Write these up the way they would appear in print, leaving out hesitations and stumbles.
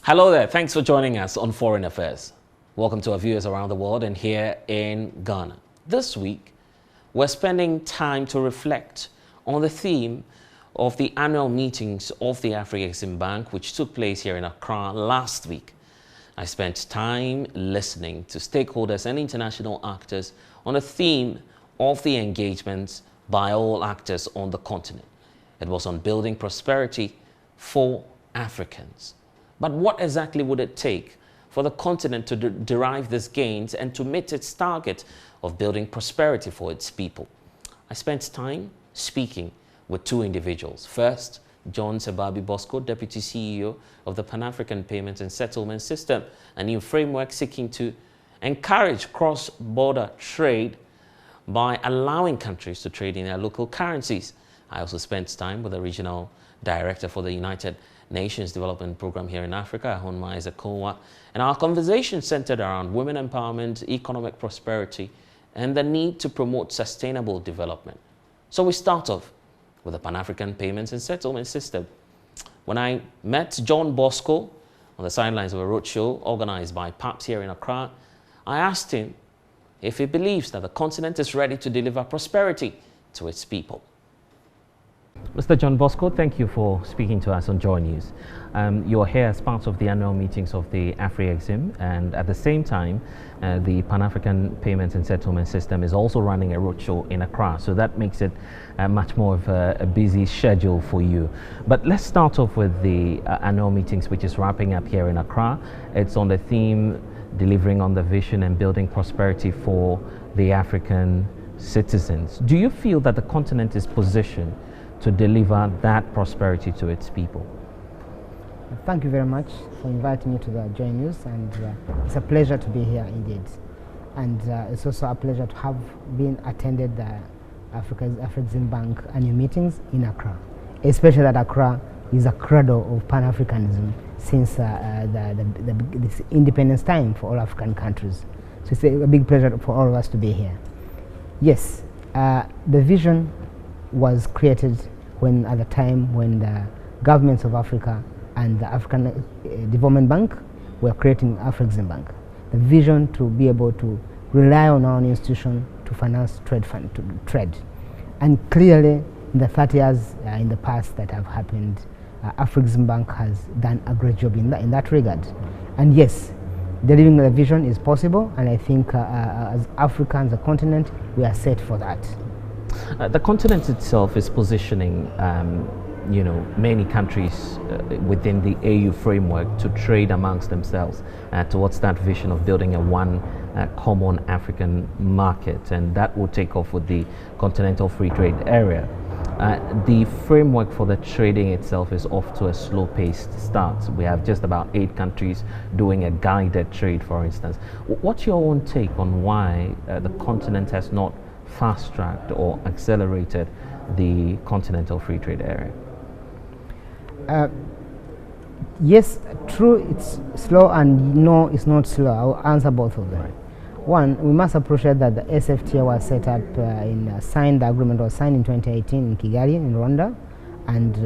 Hello there, thanks for joining us on Foreign Affairs. Welcome to our viewers around the world and here in Ghana. This week, we're spending time to reflect on the theme of the annual meetings of the Afro-Exim Bank, which took place here in Accra last week. I spent time listening to stakeholders and international actors on the theme of the engagements by all actors on the continent. It was on building prosperity for Africans. But what exactly would it take for the continent to derive these gains and to meet its target of building prosperity for its people? I spent time speaking with two individuals. First, John Sebabi Bosco, Deputy CEO of the Pan-African Payments and Settlement System, a new framework seeking to encourage cross-border trade by allowing countries to trade in their local currencies. I also spent time with the Regional Director for the United Nations Development Program here in Africa, Eziakonwa, and our conversation centered around women empowerment, economic prosperity, and the need to promote sustainable development. So we start off with the Pan-African Payments and Settlement System. When I met John Bosco on the sidelines of a roadshow organized by PAPS here in Accra, I asked him if he believes that the continent is ready to deliver prosperity to its people. Mr. John Bosco, thank you for speaking to us on JoyNews. You're here as part of the annual meetings of the Afro-Exim, and at the same time, the Pan-African Payments and Settlement System is also running a roadshow in Accra, so that makes it much more of a busy schedule for you. But let's start off with the annual meetings, which is wrapping up here in Accra. It's on the theme delivering on the vision and building prosperity for the African citizens. Do you feel that the continent is positioned to deliver that prosperity to its people? Thank you very much for inviting me to the JoyNews, and it's a pleasure to be here indeed. And it's also a pleasure to have been attended the Afro-Exim Bank annual meetings in Accra, especially that Accra is a cradle of Pan-Africanism since this independence time for all African countries. So it's a big pleasure for all of us to be here. Yes, the vision was created at the time when the governments of Africa and the African Development Bank were creating Afro-Exim Bank. The vision to be able to rely on our institution to finance trade. And clearly, in the 30 years in the past that have happened, Afro-Exim Bank has done a great job in that regard. And yes, delivering the vision is possible, and I think as Africa and the continent, we are set for that. The continent itself is positioning, many countries within the AU framework to trade amongst themselves towards that vision of building a one common African market, and that will take off with the Continental Free Trade Area. The framework for the trading itself is off to a slow-paced start. We have just about 8 countries doing a guided trade, for instance. What's your own take on why the continent has not fast-tracked or accelerated the Continental Free Trade Area? Yes, true, it's slow, and no, it's not slow. I'll answer both of them. Right. One, we must appreciate that the SFTA was set up the agreement was signed in 2018 in Kigali, in Rwanda, and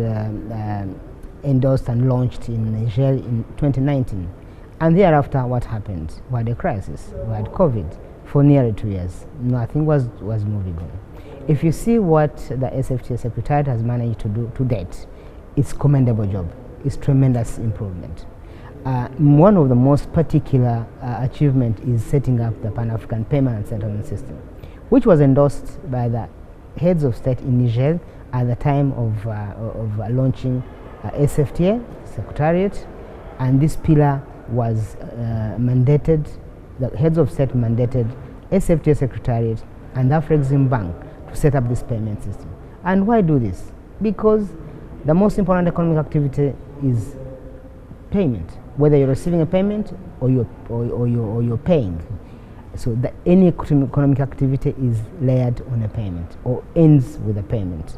endorsed and launched in Niger in 2019. And thereafter, what happened? We had a crisis. We had COVID for nearly 2 years. Nothing was moving on. If you see what the SFTA Secretariat has managed to do to date, it's a commendable job. It's tremendous improvement. One of the most particular achievement is setting up the Pan-African Payment and Settlement System, which was endorsed by the heads of state in Niger at the time of launching SFTA Secretariat, and this pillar was mandated. The heads of state mandated SFTA Secretariat and the Afro-Exim Bank to set up this payment system. And why do this? Because the most important economic activity is payment, whether you're receiving a payment or you're paying. So any economic activity is layered on a payment or ends with a payment.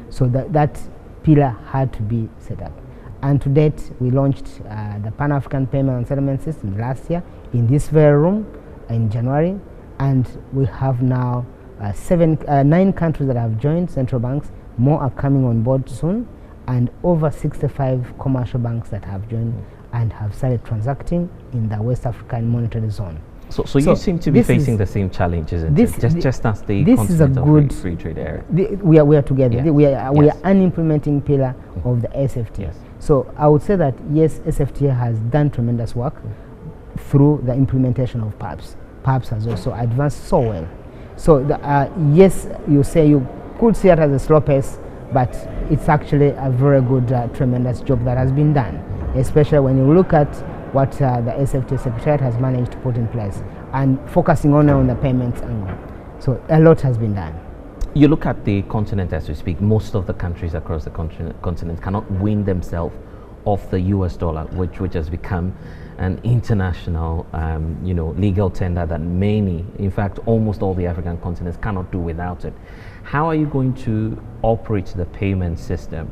So that pillar had to be set up. And to date, we launched the Pan-African Payment and Settlement System last year in this very room in January, and we have now 9 countries that have joined central banks. More are coming on board soon, and over 65 commercial banks that have joined and have started transacting in the West African monetary zone. So you seem to be facing the same challenges, just as the continent of free trade area. We are together. Yes. We are an implementing pillar of the SFTA. Yes. So I would say that yes, SFTA has done tremendous work through the implementation of PAPS. PAPS has also advanced so well. So yes, you could see it as a slow pace, but it's actually a very good, tremendous job that has been done, especially when you look at what the SFTA Secretariat has managed to put in place and focusing on the payments angle. So a lot has been done. You look at the continent as we speak, most of the countries across the continent cannot wean themselves off the US dollar, which has become an international legal tender that many, in fact almost all the African continents cannot do without it. How are you going to operate the payment system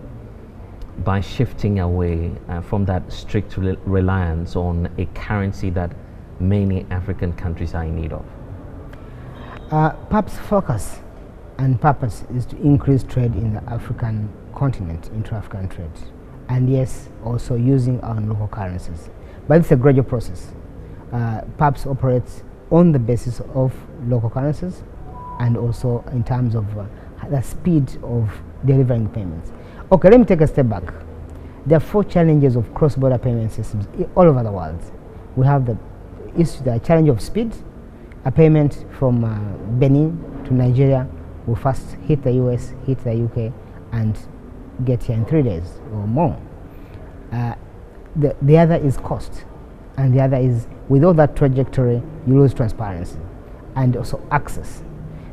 by shifting away from that strict reliance on a currency that many African countries are in need of? PAP's focus and purpose is to increase trade in the African continent, intra-African trade, and yes, also using our local currencies. But it's a gradual process. PAPS operates on the basis of local currencies and also in terms of the speed of delivering payments. Okay, let me take a step back. There are 4 challenges of cross-border payment systems all over the world. We have the challenge of speed. A payment from Benin to Nigeria will first hit the US, hit the UK, and get here in 3 days or more. The other is cost, and the other is with all that trajectory, you lose transparency and also access.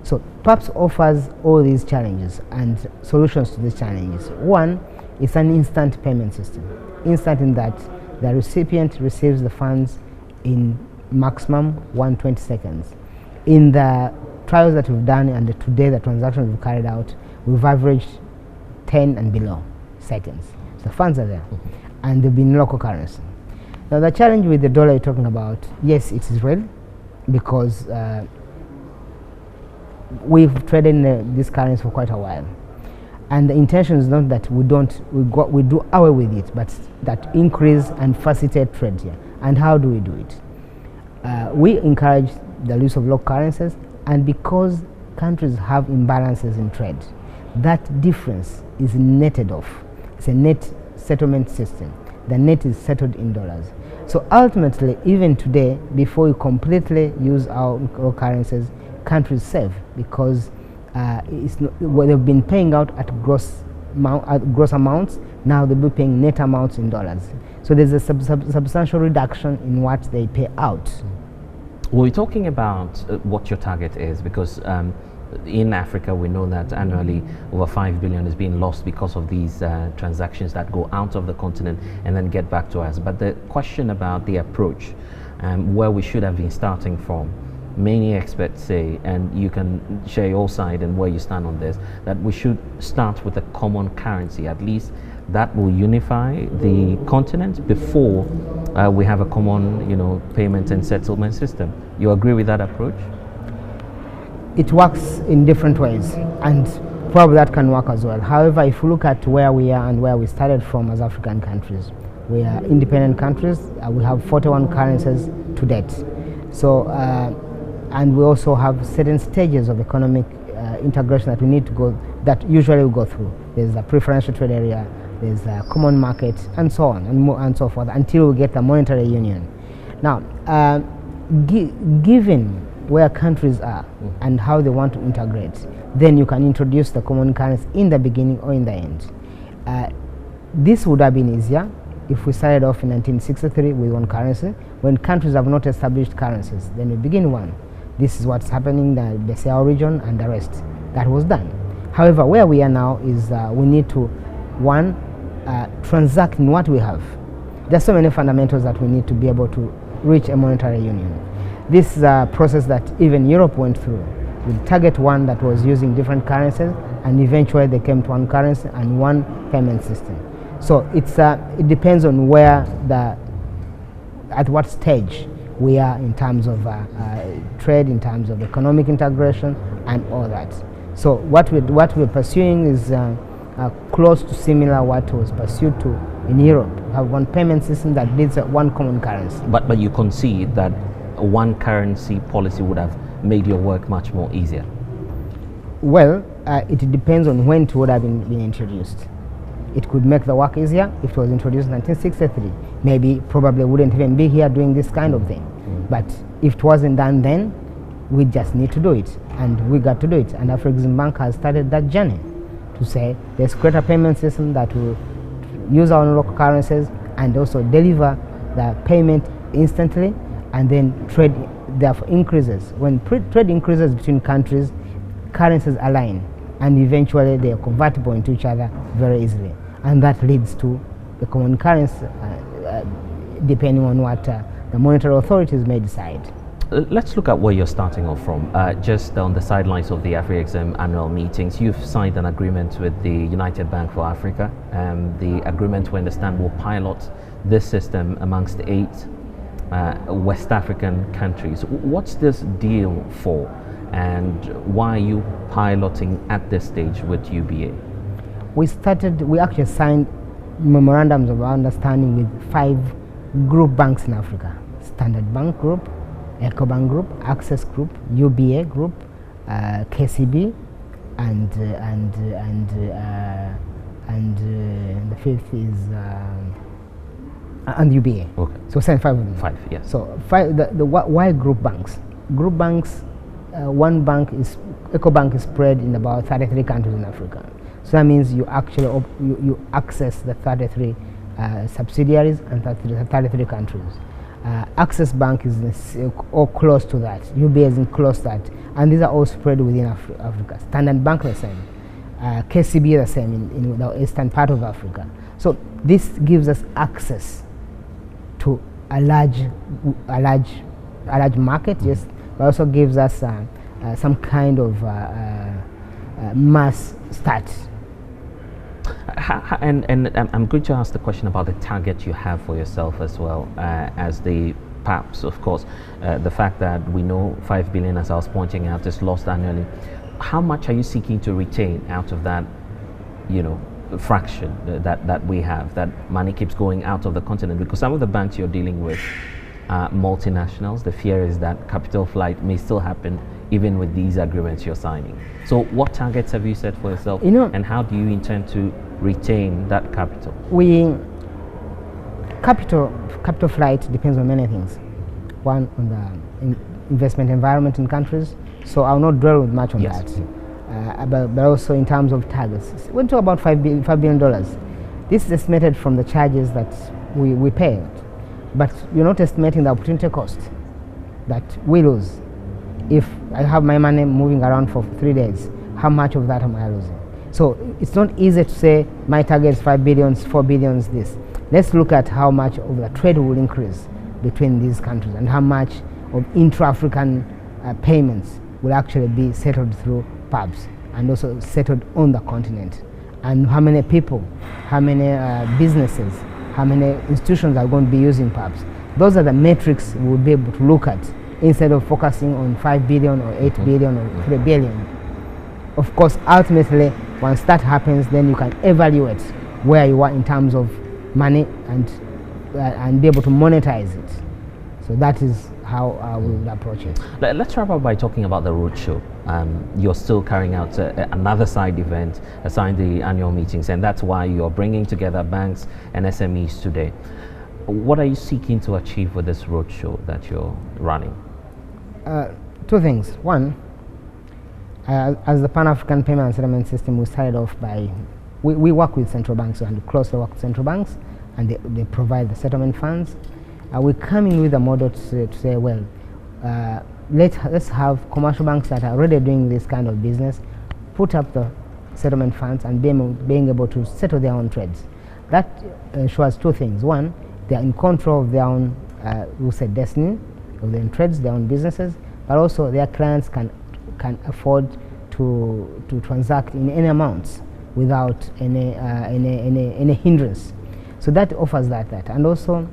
So PAPS offers all these challenges and solutions to these challenges. One, it's an instant payment system. Instant in that the recipient receives the funds in maximum 120 seconds. In the trials that we've done and today the transactions we've carried out, we've averaged 10 and below seconds. So the funds are there and they've been local currency. Now the challenge with the dollar you're talking about, yes, it is real because we've traded in this currency for quite a while, and the intention is not that we do away with it, but that increase and facilitate trade here. And how do we do it? We encourage the use of local currencies, and because countries have imbalances in trade, that difference is netted off. It's a net settlement system. The net is settled in dollars. So ultimately, even today, before we completely use our local currencies, countries save because they've been paying out at gross amounts. Now they'll be paying net amounts in dollars. So there's a substantial reduction in what they pay out. We're talking about what your target is, because in Africa we know that annually over 5 billion is being lost because of these transactions that go out of the continent and then get back to us. But the question about the approach, where we should have been starting from, many experts say, and you can share your side and where you stand on this, that we should start with a common currency. At least that will unify the continent before we have a common, payment and settlement system. You agree with that approach? It works in different ways, and probably that can work as well. However, if you look at where we are and where we started from as African countries, we are independent countries. We have 41 currencies to date. So, and we also have certain stages of economic integration that we need to go, that usually we go through. There's a preferential trade area, there's a common market, and so on and so forth, until we get the monetary union. Now, given where countries are and how they want to integrate, then you can introduce the common currency in the beginning or in the end. This would have been easier if we started off in 1963 with one currency. When countries have not established currencies, then we begin one. This is what's happening in the BCAO region and the rest. That was done. However, where we are now is we need to, one, transact in what we have. There's so many fundamentals that we need to be able to reach a monetary union. This is a process that even Europe went through. With Target 1 that was using different currencies, and eventually they came to one currency and one payment system. So it depends on where at what stage we are in terms of trade, in terms of economic integration, and all that. So what we're pursuing is close to similar what was pursued to In Europe, we have one payment system that needs one common currency. But you concede that one currency policy would have made your work much more easier? Well, it depends on when it would have been introduced. It could make the work easier if it was introduced in 1963. Maybe, probably wouldn't even be here doing this kind of thing. But if it wasn't done then, we just need to do it, and we got to do it. And Afrexim Bank has started that journey to say, let's create a payment system that will use our own local currencies and also deliver the payment instantly, and then trade therefore increases. When trade increases between countries, currencies align, and eventually they are convertible into each other very easily, and that leads to the common currency depending on what the monetary authorities may decide. Let's look at where you're starting off from. Just on the sidelines of the Afrexim annual meetings, you've signed an agreement with the United Bank for Africa. The agreement, we understand, will pilot this system amongst 8 West African countries. What's this deal for, and why are you piloting at this stage with UBA? We actually signed memorandums of understanding with 5 group banks in Africa: Standard Bank Group, EcoBank Group, Access Group, UBA Group, KCB, and the 5th is and UBA. Okay. So 5 of them. 5, yes. So why group banks? Group banks, one bank is EcoBank is spread in about 33 countries in Africa. So that means you actually you access the 33 subsidiaries and 33 countries. Access Bank is all close to that. UBA is in close to that, and these are all spread within Africa. Standard Bank the same, KCB the same in the eastern part of Africa. So this gives us access to a large market, yes, but also gives us some kind of mass start. And I'm going to ask the question about the target you have for yourself as well, as the perhaps, of course, the fact that we know 5 billion, as I was pointing out, is lost annually. How much are you seeking to retain out of that, fraction that we have, that money keeps going out of the continent? Because some of the banks you're dealing with are multinationals. The fear is that capital flight may still happen even with these agreements you're signing. So what targets have you set for yourself, and how do you intend to retain that capital? Capital flight depends on many things. One, on the investment environment in countries, so I'll not dwell much on that. But also in terms of targets, we're talking about $5 billion. This is estimated from the charges that we pay, but you're not estimating the opportunity cost that we lose. If I have my money moving around for 3 days, how much of that am I losing? So it's not easy to say my target is 5 billion, 4 billion, this. Let's look at how much of the trade will increase between these countries, and how much of intra-African payments will actually be settled through pubs and also settled on the continent, and how many people, how many businesses, how many institutions are going to be using pubs. Those are the metrics we'll be able to look at, instead of focusing on 5 billion or 8 billion or 3 billion. Of course, ultimately, once that happens, then you can evaluate where you are in terms of money and be able to monetize it. So that is how we will approach it. Let's wrap up by talking about the roadshow. You're still carrying out another side event aside the annual meetings, and that's why you're bringing together banks and SMEs today. What are you seeking to achieve with this roadshow that you're running? 2 things. One, as the Pan-African Payment and Settlement System, we started off by, we work with central banks, and closely work with central banks, and they provide the settlement funds. We're coming with a model to say, well, let's have commercial banks that are already doing this kind of business put up the settlement funds and being able to settle their own trades. That ensures 2 things. One, they're in control of their own, we say, destiny, of their own trades, their own businesses, but also their clients can afford to transact in any amounts without any hindrance. So that offers that. And also,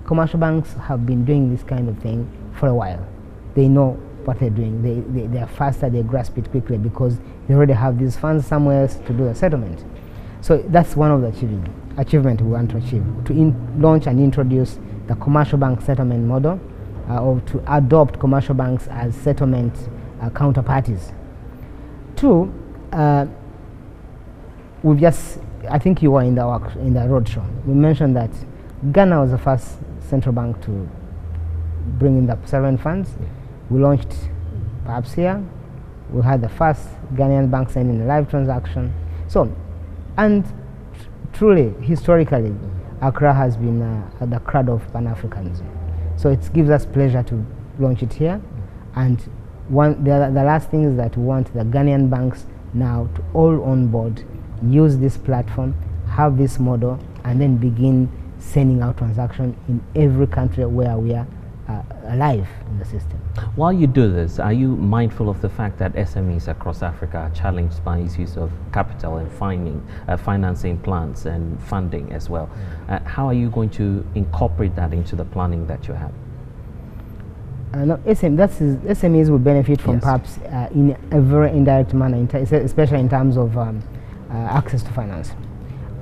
commercial banks have been doing this kind of thing for a while. They know what they're doing. They are faster, they grasp it quickly because they already have these funds somewhere else to do the settlement. So that's one of the achievement we want to achieve, to launch and introduce the commercial bank settlement model, or to adopt commercial banks as settlement counterparties. Two, I think you were in the roadshow. We mentioned that Ghana was the first central bank to bring in the sovereign funds. We launched perhaps here. We had the first Ghanaian bank sending a live transaction. So, and truly, historically, Accra has been at the crowd of Pan-Africanism. So it gives us pleasure to launch it here. And the last thing is that we want the Ghanaian banks now to all on board, use this platform, have this model, and then begin sending out transactions in every country where we are alive in the system. While you do this, are you mindful of the fact that SMEs across Africa are challenged by issues of capital and financing plans and funding as well? How are you going to incorporate that into the planning that you have? No, SMEs will benefit from perhaps in a very indirect manner, especially in terms of access to finance.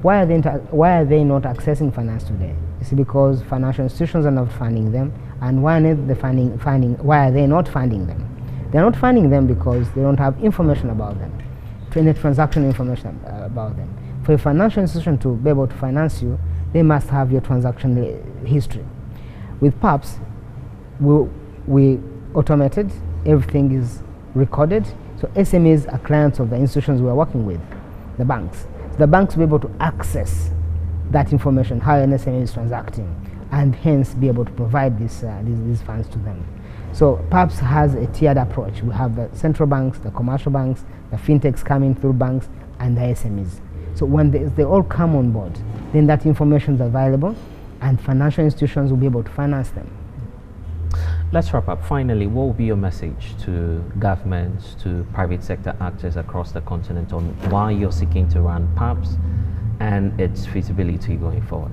Why are they not accessing finance today? It's because financial institutions are not funding them. And why are they not funding them? They're not funding them because they don't have information about them, transaction information about them. For a financial institution to be able to finance you, they must have your transaction history. With PAPS, we automated, everything is recorded. So SMEs are clients of the institutions we are working with, the banks. So the banks will be able to access that information, how an SME is transacting, and hence be able to provide these funds to them. So PAPS has a tiered approach. We have the central banks, the commercial banks, the fintechs coming through banks, and the SMEs. So when they all come on board, then that information is available, and financial institutions will be able to finance them. Let's wrap up. Finally, what will be your message to governments, to private sector actors across the continent on why you're seeking to run PAPS and its feasibility going forward?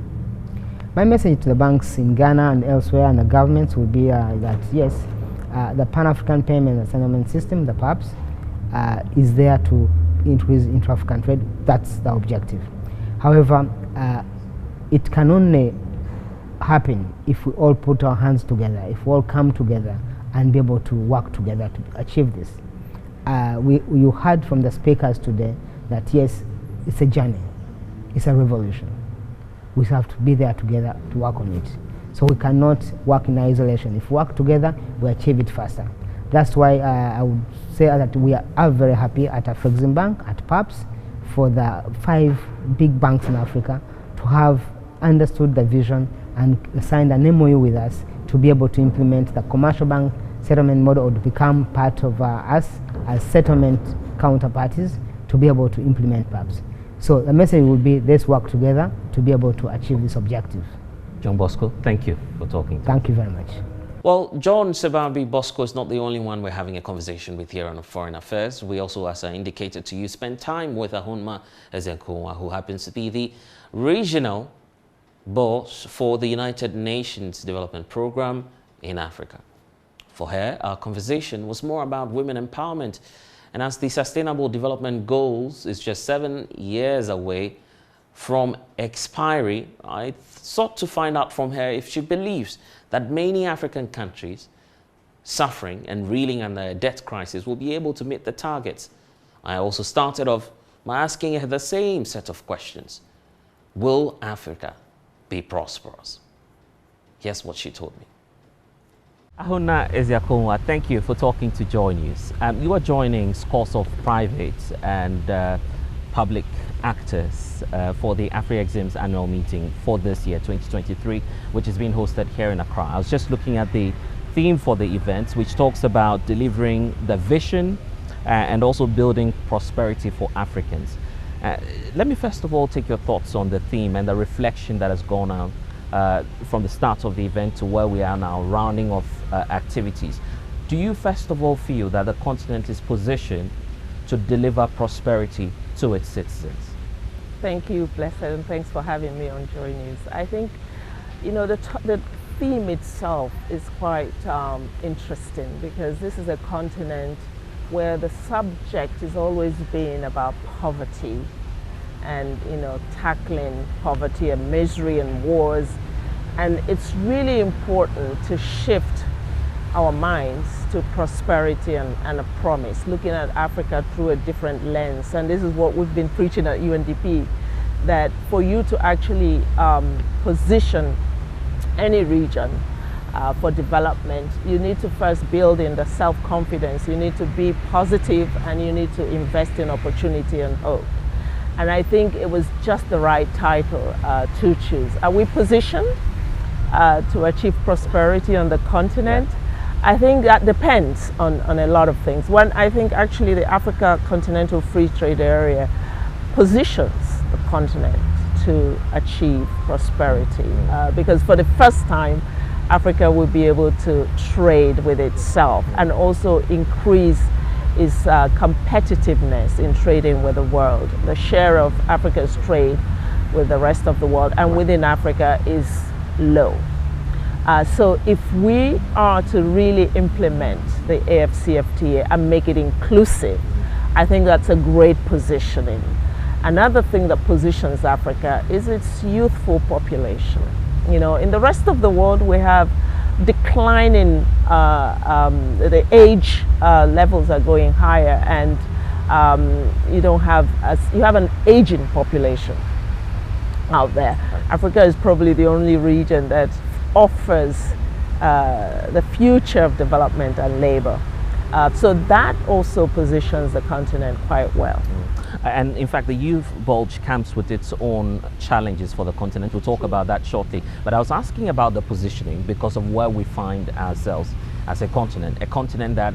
My message to the banks in Ghana and elsewhere and the governments would be that yes, the Pan-African Payment and Settlement System, the PAPS, is there to increase intra-African trade. That's the objective. However, it can only happen if we all put our hands together, if we all come together and be able to work together to achieve this. You heard from the speakers today that yes, it's a journey, it's a revolution. We have to be there together to work on it. So we cannot work in isolation. If we work together, we achieve it faster. That's why I would say that we are very happy at Afrexim Bank, at PAPS, for the 5 big banks in Africa to have understood the vision and signed an MOU with us to be able to implement the commercial bank settlement model, or to become part of us as settlement counterparties to be able to implement PAPS. So the message would be, let's work together to be able to achieve this objective. John Bosco, thank you for talking. Thank you very much. Well, John Sebabi Bosco is not the only one we're having a conversation with here on Foreign Affairs. We also, as I indicated to you, spent time with Ahunma Eziakonwa, who happens to be the regional boss for the United Nations Development Program in Africa. For her, our conversation was more about women empowerment. And as the Sustainable Development Goals is just 7 years away from expiry, I sought to find out from her if she believes that many African countries suffering and reeling under a debt crisis will be able to meet the targets. I also started off by asking her the same set of questions. Will Africa be prosperous? Here's what she told me. Ahunma Eziakonwa, thank you for talking to JoyNews. You are joining scores of private and public actors for the Afrexim's annual meeting for this year, 2023, which is being hosted here in Accra. I was just looking at the theme for the event, which talks about delivering the vision and also building prosperity for Africans. Let me first of all take your thoughts on the theme and the reflection that has gone on from the start of the event to where we are now, rounding off activities. Do you first of all feel that the continent is positioned to deliver prosperity to its citizens? Thank you, Blessed, and thanks for having me on JoyNews. I think, you know, the theme itself is quite interesting, because this is a continent where the subject has always been about poverty. and tackling poverty and misery and wars. And it's really important to shift our minds to prosperity and a promise, looking at Africa through a different lens. And this is what we've been preaching at UNDP, that for you to actually position any region for development, you need to first build in the self-confidence, you need to be positive, and you need to invest in opportunity and hope. And I think it was just the right title to choose. Are we positioned to achieve prosperity on the continent? I think that depends on a lot of things. One, I think actually the Africa Continental Free Trade Area positions the continent to achieve prosperity, because for the first time Africa will be able to trade with itself and also increase its competitiveness in trading with the world. The share of Africa's trade with the rest of the world and within Africa is low. So if we are to really implement the AFCFTA and make it inclusive, I think that's a great positioning. Another thing that positions Africa is its youthful population. In the rest of the world, we have declining, the age levels are going higher, and you have an aging population out there. Africa is probably the only region that offers the future of development and labor. So that also positions the continent quite well. And in fact, the youth bulge comes with its own challenges for the continent. We'll talk about that shortly. But I was asking about the positioning because of where we find ourselves as a continent that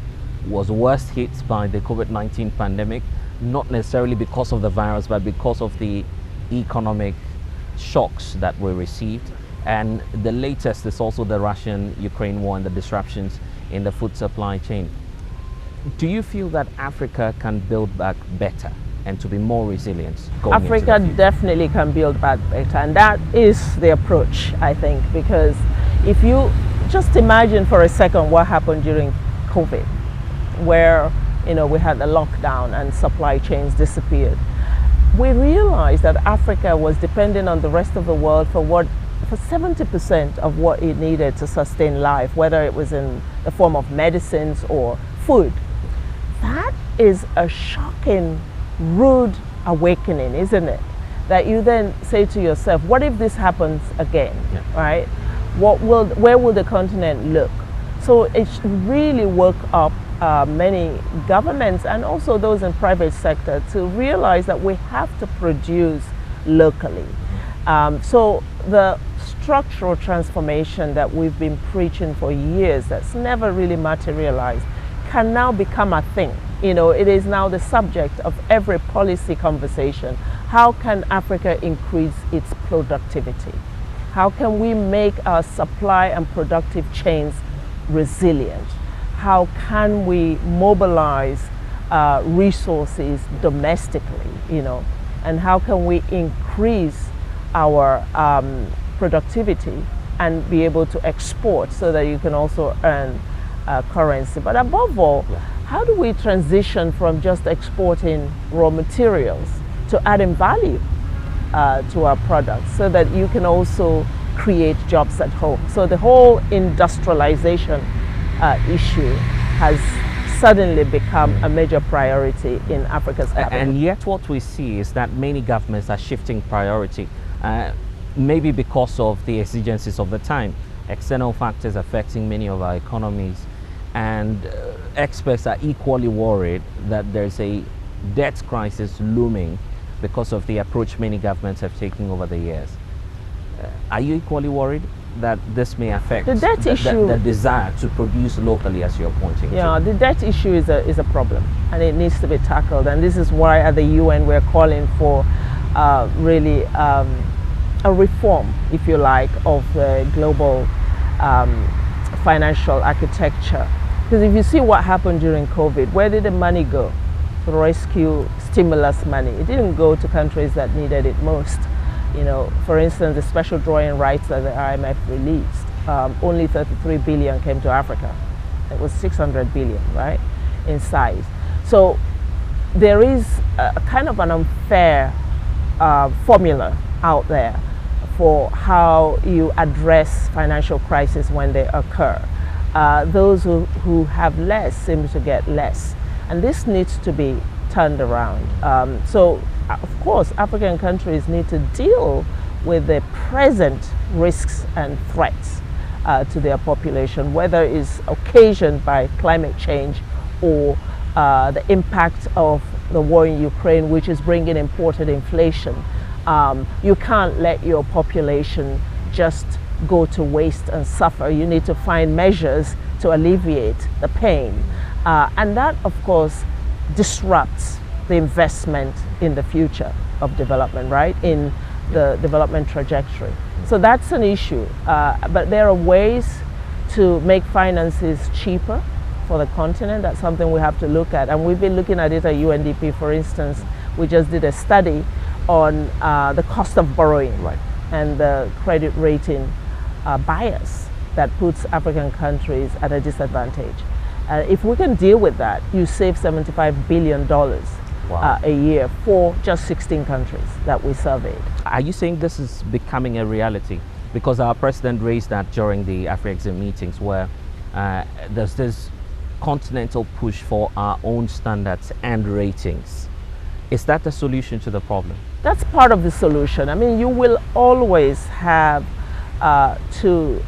was worst hit by the COVID-19 pandemic, not necessarily because of the virus, but because of the economic shocks that we received. And the latest is also the Russian-Ukraine war and the disruptions in the food supply chain. Do you feel that Africa can build back better and to be more resilient? Africa definitely can build back better, and that is the approach, I think, because if you just imagine for a second what happened during COVID, where we had the lockdown and supply chains disappeared. We realized that Africa was dependent on the rest of the world for 70% of what it needed to sustain life, whether it was in the form of medicines or food. That is a shocking, rude awakening, isn't it? That you then say to yourself, what if this happens again, right? Where will the continent look? So it really woke up many governments and also those in private sector to realize that we have to produce locally. So the structural transformation that we've been preaching for years, that's never really materialized, can now become a thing. It is now the subject of every policy conversation. How can Africa increase its productivity? How can we make our supply and productive chains resilient? How can we mobilize resources domestically, and how can we increase our productivity and be able to export so that you can also earn currency. But above all, how do we transition from just exporting raw materials to adding value to our products so that you can also create jobs at home? So the whole industrialization issue has suddenly become a major priority in Africa's cabinet. And yet what we see is that many governments are shifting priority, maybe because of the exigencies of the time, external factors affecting many of our economies, and experts are equally worried that there's a debt crisis looming because of the approach many governments have taken over the years. Are you equally worried that this may affect the debt issue, the desire to produce locally, as you're pointing to? The debt issue is a problem, and it needs to be tackled. And this is why at the UN we're calling for really a reform, if you like, of the global financial architecture. Because if you see what happened during COVID, where did the money go to rescue stimulus money? It didn't go to countries that needed it most. For instance, the special drawing rights that the IMF released, only 33 billion came to Africa. It was 600 billion, right, in size. So there is a kind of an unfair formula out there for how you address financial crisis when they occur. Those who have less seem to get less, and this needs to be turned around. So, of course, African countries need to deal with the present risks and threats to their population, whether it's occasioned by climate change or the impact of the war in Ukraine, which is bringing imported inflation. You can't let your population just go to waste and suffer. You need to find measures to alleviate the pain. And that, of course, disrupts the investment in the future of development, right? In the development trajectory. So that's an issue. But there are ways to make finances cheaper for the continent. That's something we have to look at. And we've been looking at it at UNDP, for instance. We just did a study on the cost of borrowing, right, and the credit rating bias that puts African countries at a disadvantage. If we can deal with that, you save $75 billion wow. A year for just 16 countries that we surveyed. Are you saying this is becoming a reality? Because our president raised that during the AfriExim meetings, where there's this continental push for our own standards and ratings. Is that the solution to the problem? That's part of the solution. I mean, you will always have to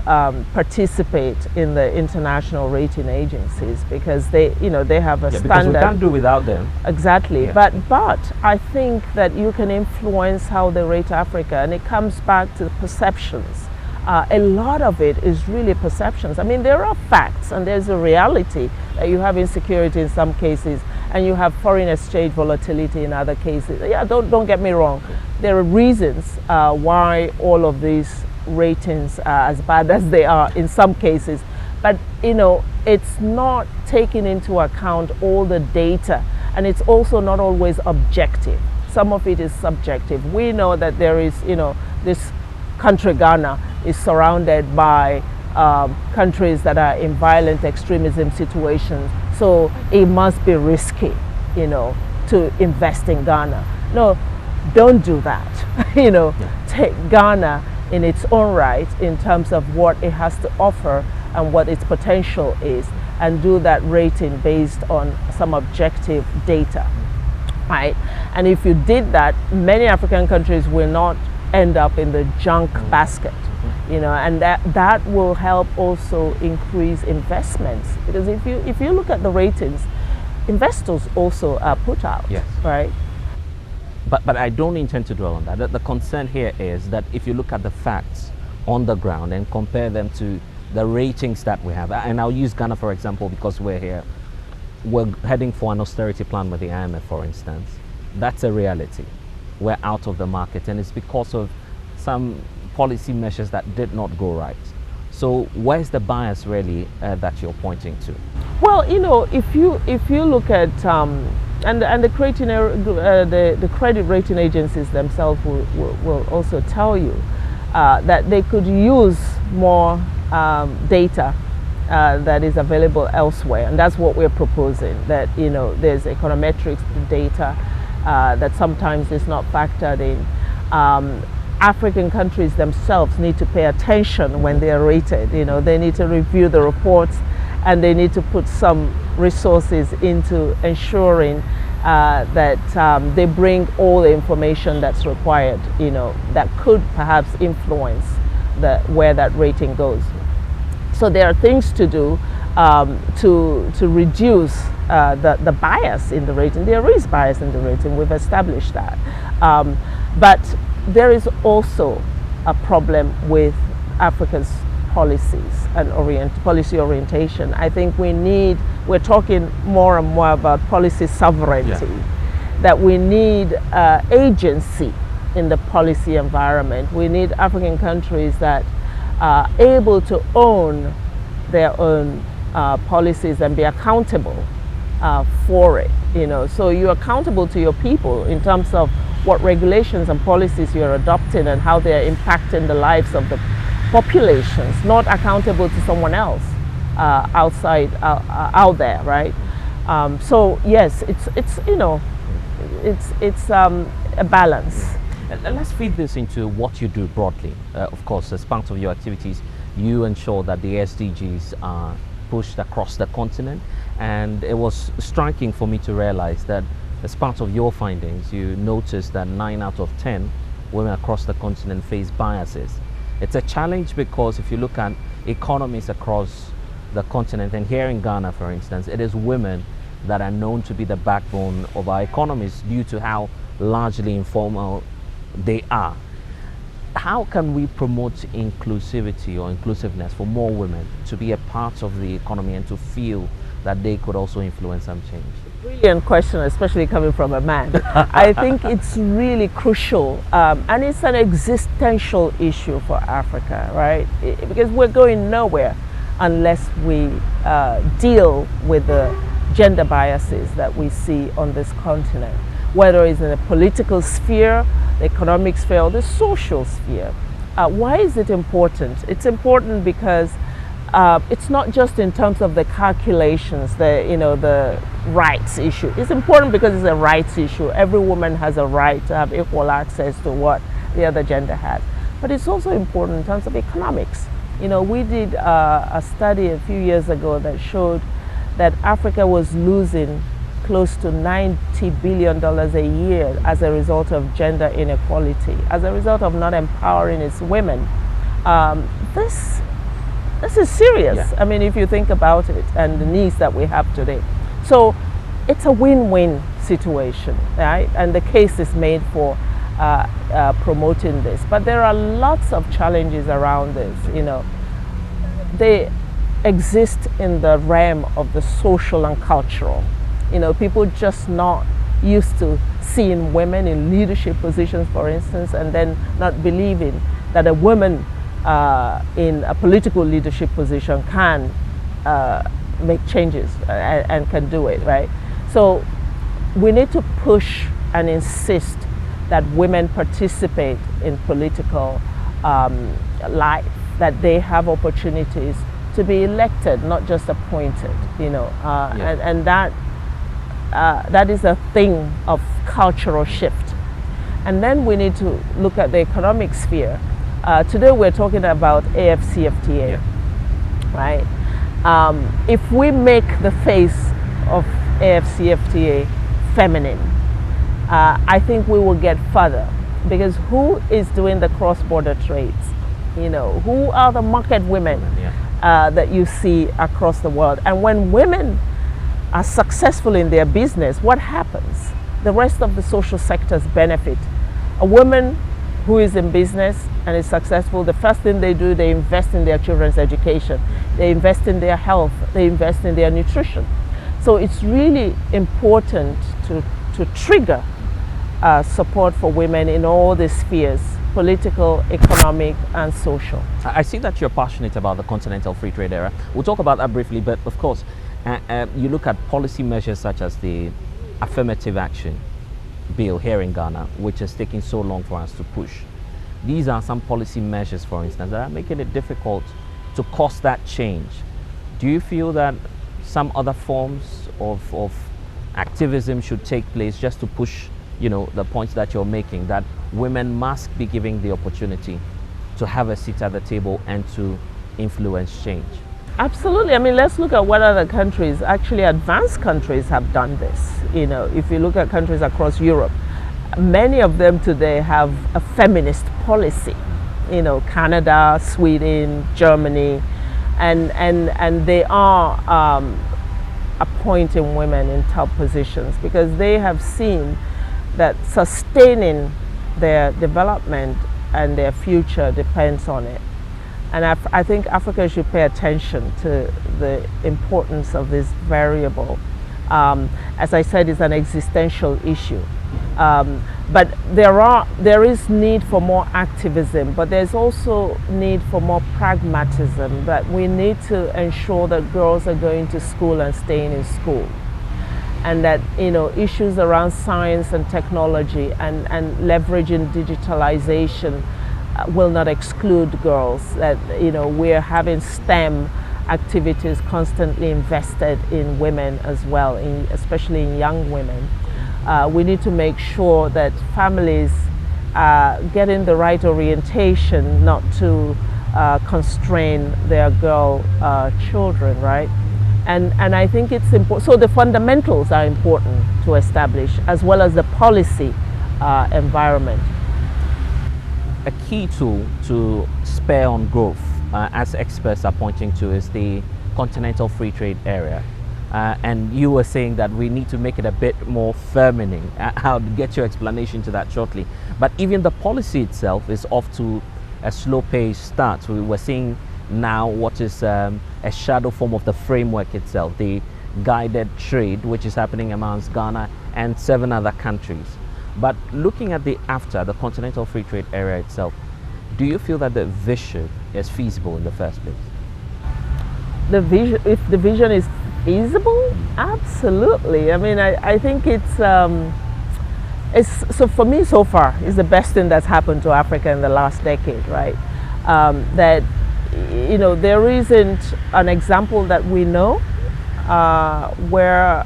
participate in the international rating agencies because they have a standard. Because we can't do without them. Exactly. Yeah. But I think that you can influence how they rate Africa, and it comes back to perceptions. A lot of it is really perceptions. I mean, there are facts and there's a reality that you have insecurity in some cases and you have foreign exchange volatility in other cases. Yeah, don't get me wrong. There are reasons why all of these ratings are as bad as they are in some cases. But, it's not taking into account all the data, and it's also not always objective. Some of it is subjective. We know that there is, this country, Ghana, is surrounded by countries that are in violent extremism situations. So it must be risky, to invest in Ghana. No, don't do that. Take Ghana in its own right in terms of what it has to offer and what its potential is, and do that rating based on some objective data, right? And if you did that, many African countries will not end up in the junk basket, and that will help also increase investments, because if you look at the ratings, investors also are put out, yes, right? But I don't intend to dwell on that. The concern here is that if you look at the facts on the ground and compare them to the ratings that we have, and I'll use Ghana for example because we're here, we're heading for an austerity plan with the IMF, for instance. That's a reality. We're out of the market, and it's because of some policy measures that did not go right. So where's the bias really that you're pointing to? Well, if you look at and the credit rating agencies themselves will also tell you that they could use more data that is available elsewhere, and that's what we're proposing. That there's econometrics data that sometimes is not factored in. African countries themselves need to pay attention when they are rated. They need to review the reports, and they need to put some resources into ensuring that they bring all the information that's required, that could perhaps influence where that rating goes. So there are things to do to reduce the bias in the rating. There is bias in the rating, we've established that. But there is also a problem with Africa's policies and policy orientation. I think we're talking more and more about policy sovereignty, that we need agency in the policy environment. We need African countries that are able to own their own policies and be accountable for it. So you're accountable to your people in terms of what regulations and policies you're adopting and how they're impacting the lives of the populations, not accountable to someone else out there, right? So yes, it's a balance. Let's feed this into what you do broadly. Of course, as part of your activities, you ensure that the SDGs are pushed across the continent. And it was striking for me to realize that as part of your findings, you noticed that 9 out of 10 women across the continent face biases. It's a challenge because if you look at economies across the continent, and here in Ghana, for instance, it is women that are known to be the backbone of our economies due to how largely informal they are. How can we promote inclusivity or inclusiveness for more women to be a part of the economy and to feel that they could also influence some change? Brilliant question, especially coming from a man. I think it's really crucial, and it's an existential issue for Africa, right? Because we're going nowhere unless we deal with the gender biases that we see on this continent, whether it's in the political sphere, the economic sphere, or the social sphere. Why is it important? It's important because it's not just in terms of the calculations, the rights issue. It's important because it's a rights issue. Every woman has a right to have equal access to what the other gender has. But it's also important in terms of economics. We did a study a few years ago that showed that Africa was losing close to $90 billion a year as a result of gender inequality, as a result of not empowering its women. This is serious. Yeah. I mean, if you think about it and the needs that we have today. So it's a win-win situation, right? And the case is made for promoting this. But there are lots of challenges around this, They exist in the realm of the social and cultural. People just not used to seeing women in leadership positions, for instance, and then not believing that a woman in a political leadership position can make changes and can do it, right? So we need to push and insist that women participate in political life, that they have opportunities to be elected, not just appointed, and that is a thing of cultural shift. And then we need to look at the economic sphere. Today we're talking about AFCFTA, right? If we make the face of AFCFTA feminine, I think we will get further, because who is doing the cross-border trades? Who are the market women that you see across the world? And when women are successful in their business, what happens? The rest of the social sectors benefit. A woman who is in business and is successful, the first thing they do, they invest in their children's education, they invest in their health, they invest in their nutrition. So it's really important to trigger support for women in all the spheres: political, economic, and social. I see that you're passionate about the Continental Free Trade Area. We'll talk about that briefly, but of course, you look at policy measures such as the affirmative action bill here in Ghana, which is taking so long for us to push. These are some policy measures, for instance, that are making it difficult to cause that change. Do you feel that some other forms of activism should take place just to push, the points that you're making, that women must be given the opportunity to have a seat at the table and to influence change? Absolutely. I mean, let's look at what other countries, actually advanced countries, have done this. If you look at countries across Europe, many of them today have a feminist policy. Canada, Sweden, Germany, and they are appointing women in top positions because they have seen that sustaining their development and their future depends on it. And I think Africa should pay attention to the importance of this variable. As I said, it's an existential issue. But there is need for more activism, but there's also need for more pragmatism, that we need to ensure that girls are going to school and staying in school. And that, issues around science and technology and leveraging digitalization will not exclude girls, that we're having STEM activities constantly invested in women as well, especially in young women. We need to make sure that families getting the right orientation, not to constrain their girl children, right? And I think it's important. So the fundamentals are important to establish, as well as the policy environment. A key tool to spur on growth, as experts are pointing to, is the Continental Free Trade Area. And you were saying that we need to make it a bit more feminine. I'll get your explanation to that shortly. But even the policy itself is off to a slow pace start. We were seeing now what is a shadow form of the framework itself, the guided trade, which is happening amongst Ghana and 7 other countries. But looking at the Continental Free Trade Area itself, do you feel that the vision is feasible in the first place? The vision, if the vision is feasible, absolutely. I mean, I think it's so for me so far, it's the best thing that's happened to Africa in the last decade, right? That, you know, there isn't an example that we know where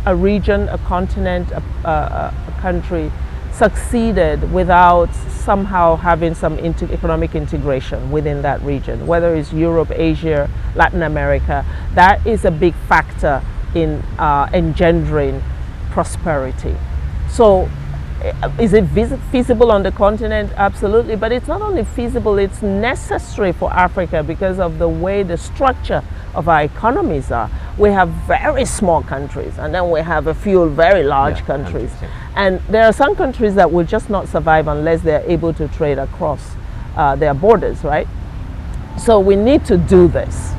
a region, a continent, a country succeeded without somehow having some economic integration within that region, whether it's Europe, Asia, Latin America. That is a big factor in engendering prosperity. So is it feasible on the continent? Absolutely. But it's not only feasible, it's necessary for Africa because of the way the structure of our economies are. We have very small countries, and then we have a few very large countries. And there are some countries that will just not survive unless they're able to trade across their borders, right? So we need to do this.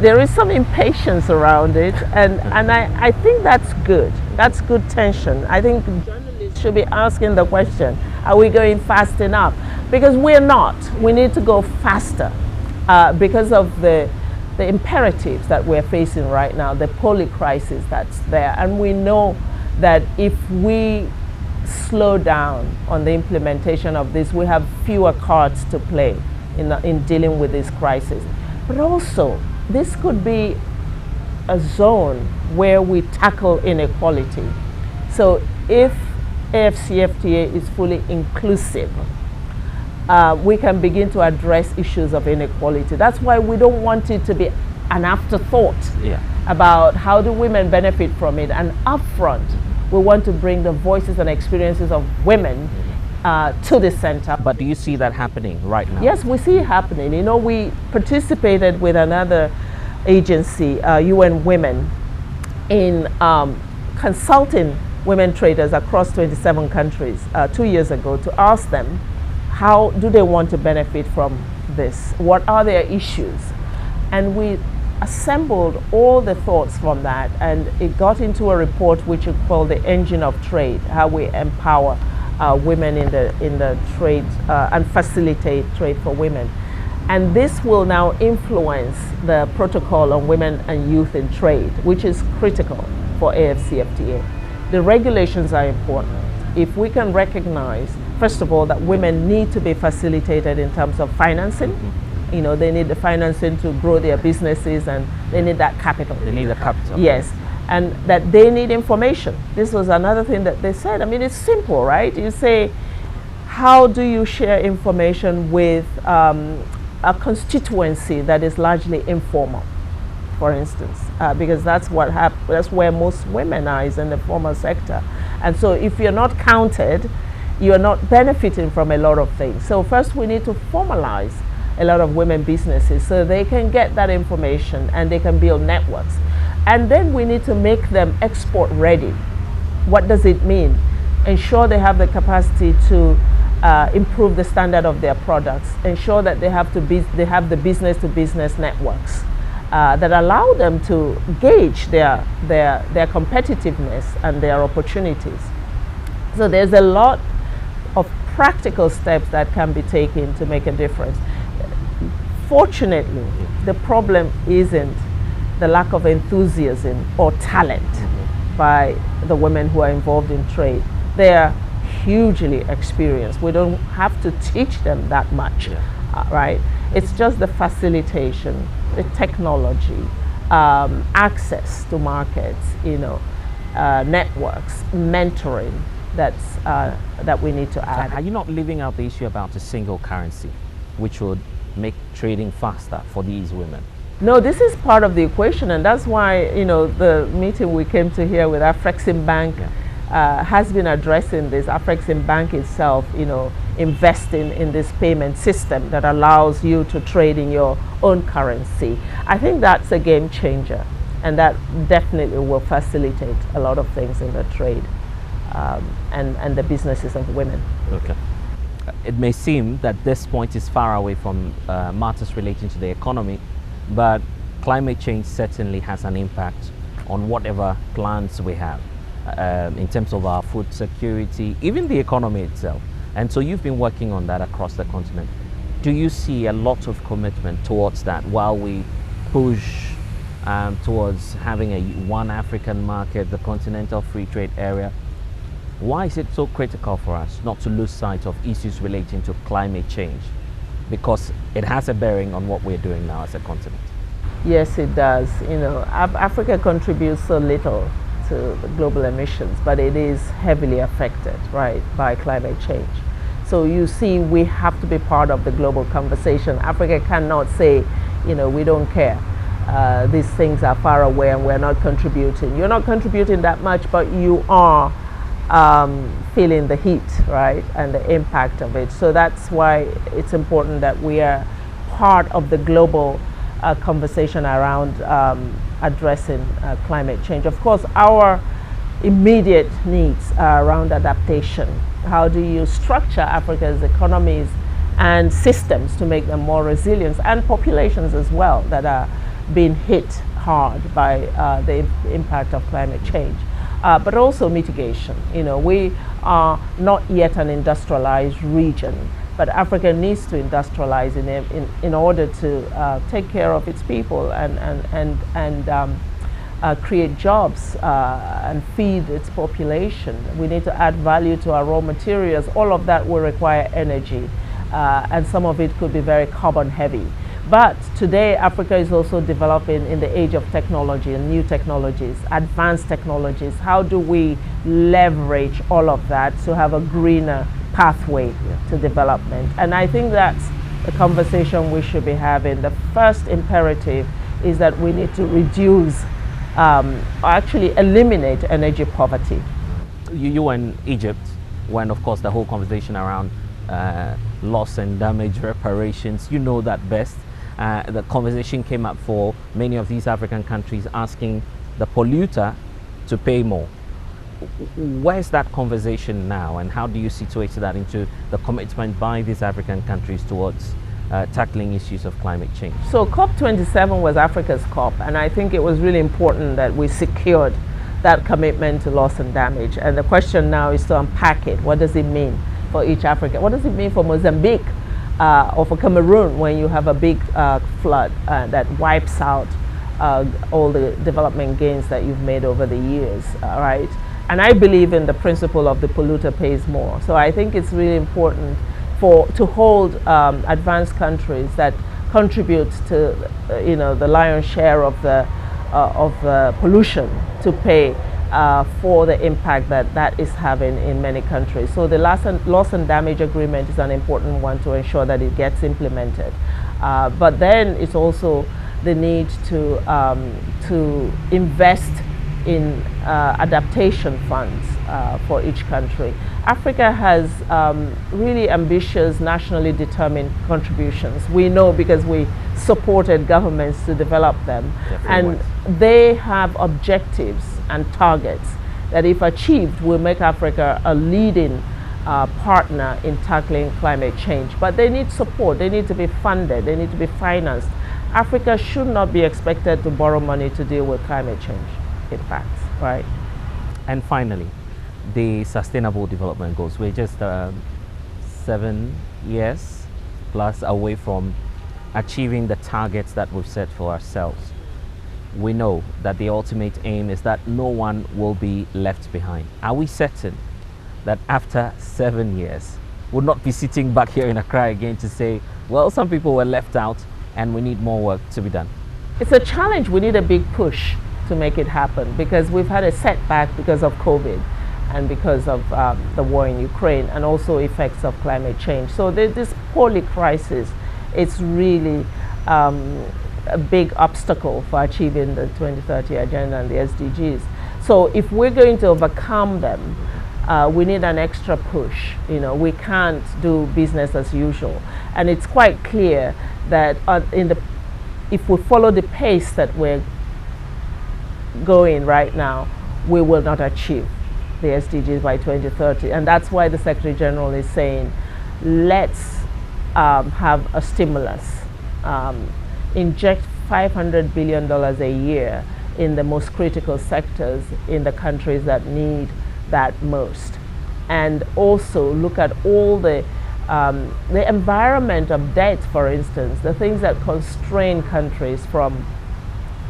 There is some impatience around it, and I think that's good. That's good tension. I think journalists should be asking the question, are we going fast enough? Because we're not. We need to go faster because of the imperatives that we're facing right now, the poly crisis that's there. And we know that if we slow down on the implementation of this, we have fewer cards to play in dealing with this crisis. But also, this could be a zone where we tackle inequality. So if AfCFTA is fully inclusive, we can begin to address issues of inequality. That's why we don't want it to be an afterthought about how do women benefit from it. And upfront, we want to bring the voices and experiences of women to the center. But do you see that happening right now? Yes, we see it happening. You know, we participated with another agency, UN Women, in consulting women traders across 27 countries 2 years ago to ask them how do they want to benefit from this? What are their issues? And we assembled all the thoughts from that, and it got into a report which we call the Engine of Trade, how we empower women in the trade and facilitate trade for women. And this will now influence the protocol on women and youth in trade, which is critical for AfCFTA. The regulations are important. If we can recognize, first of all, that women need to be facilitated in terms of financing. You know, they need the financing to grow their businesses, and they need that capital. They need the capital. Yes. And that they need information. This was another thing that they said. I mean, it's simple, right? You say, how do you share information with a constituency that is largely informal, for instance? Because that's what that's where most women are, is in the formal sector. And so if you're not counted, you're not benefiting from a lot of things. So first we need to formalize a lot of women businesses so they can get that information and they can build networks. And then we need to make them export ready. What does it mean? Ensure they have the capacity to improve the standard of their products. Ensure that they have the business to business networks that allow them to gauge their competitiveness and their opportunities. So there's a lot of practical steps that can be taken to make a difference. Fortunately, the problem isn't the lack of enthusiasm or talent by the women who are involved in trade. They are hugely experienced. We don't have to teach them that much, right? It's just the facilitation, the technology, access to markets, you know, networks, mentoring, that we need to add. Are you not leaving out the issue about a single currency, which would make trading faster for these women? No, this is part of the equation, and that's why the meeting we came to here with Afrexim Bank has been addressing this. Afrexim Bank itself, investing in this payment system that allows you to trade in your own currency. I think that's a game changer, and that definitely will facilitate a lot of things in the trade and the businesses of women. Okay. It may seem that this point is far away from matters relating to the economy, but climate change certainly has an impact on whatever plans we have in terms of our food security, even the economy itself. And so you've been working on that across the continent. Do you see a lot of commitment towards that while we push towards having a one African market, the continental free trade area? Why is it so critical for us not to lose sight of issues relating to climate change? Because it has a bearing on what we're doing now as a continent. Yes, it does. Africa contributes so little to the global emissions, but it is heavily affected, right, by climate change. So you see, we have to be part of the global conversation. Africa cannot say, we don't care. These things are far away and we're not contributing. You're not contributing that much, but you are feeling the heat, right, and the impact of it. So that's why it's important that we are part of the global conversation around addressing climate change. Of course, our immediate needs are around adaptation. How do you structure Africa's economies and systems to make them more resilient, and populations as well that are being hit hard by the impact of climate change, but also mitigation. We are not yet an industrialized region, but Africa needs to industrialize in order to take care of its people and create jobs and feed its population. We need to add value to our raw materials. All of that will require energy, and some of it could be very carbon heavy. But today, Africa is also developing in the age of technology and new technologies, advanced technologies. How do we leverage all of that to have a greener pathway to development? And I think that's the conversation we should be having. The first imperative is that we need to reduce, actually eliminate energy poverty. You were in Egypt when, of course, the whole conversation around loss and damage reparations, you know that best. The conversation came up for many of these African countries asking the polluter to pay more. Where's that conversation now, and how do you situate that into the commitment by these African countries towards tackling issues of climate change? So COP27 was Africa's COP, and I think it was really important that we secured that commitment to loss and damage. And the question now is to unpack it. What does it mean for each African? What does it mean for Mozambique or for Cameroon when you have a big flood that wipes out all the development gains that you've made over the years, right? And I believe in the principle of the polluter pays more. So I think it's really important to hold advanced countries that contribute to the lion's share of the pollution to pay for the impact that is having in many countries. So the loss and damage agreement is an important one to ensure that it gets implemented. But then it's also the need to invest in adaptation funds for each country. Africa has really ambitious, nationally determined contributions. We know because we supported governments to develop them. And they have objectives and targets that, if achieved, will make Africa a leading partner in tackling climate change. But they need support, they need to be funded, they need to be financed. Africa should not be expected to borrow money to deal with climate change impacts, right? And finally, the Sustainable Development Goals. We're just 7 years plus away from achieving the targets that we've set for ourselves. We know that the ultimate aim is that no one will be left behind. Are we certain that after 7 years, we'll not be sitting back here in Accra again to say, well, some people were left out and we need more work to be done? It's a challenge. We need a big push to make it happen because we've had a setback because of COVID. and because of the war in Ukraine, and also effects of climate change. So this poly crisis, it's really a big obstacle for achieving the 2030 agenda and the SDGs. So if we're going to overcome them, we need an extra push. You know, we can't do business as usual. And it's quite clear that if we follow the pace that we're going right now, we will not achieve the SDGs by 2030. And that's why the Secretary General is saying, let's have a stimulus. Inject $500 billion a year in the most critical sectors in the countries that need that most. And also look at all the environment of debt, for instance, the things that constrain countries from,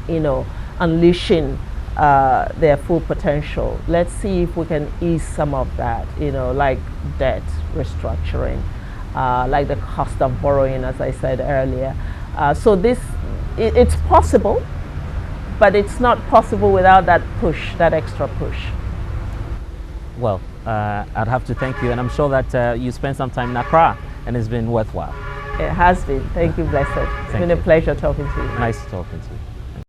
you know, unleashing their full potential. Let's see if we can ease some of that, you know, like debt restructuring, like the cost of borrowing, as I said earlier. So it's possible, but it's not possible without that push, that extra push. Well, I'd have to thank you, and I'm sure that you spent some time in Accra, and it's been worthwhile. It has been. Thank you, Blessed. It's been a pleasure talking to you. Nice talking to you.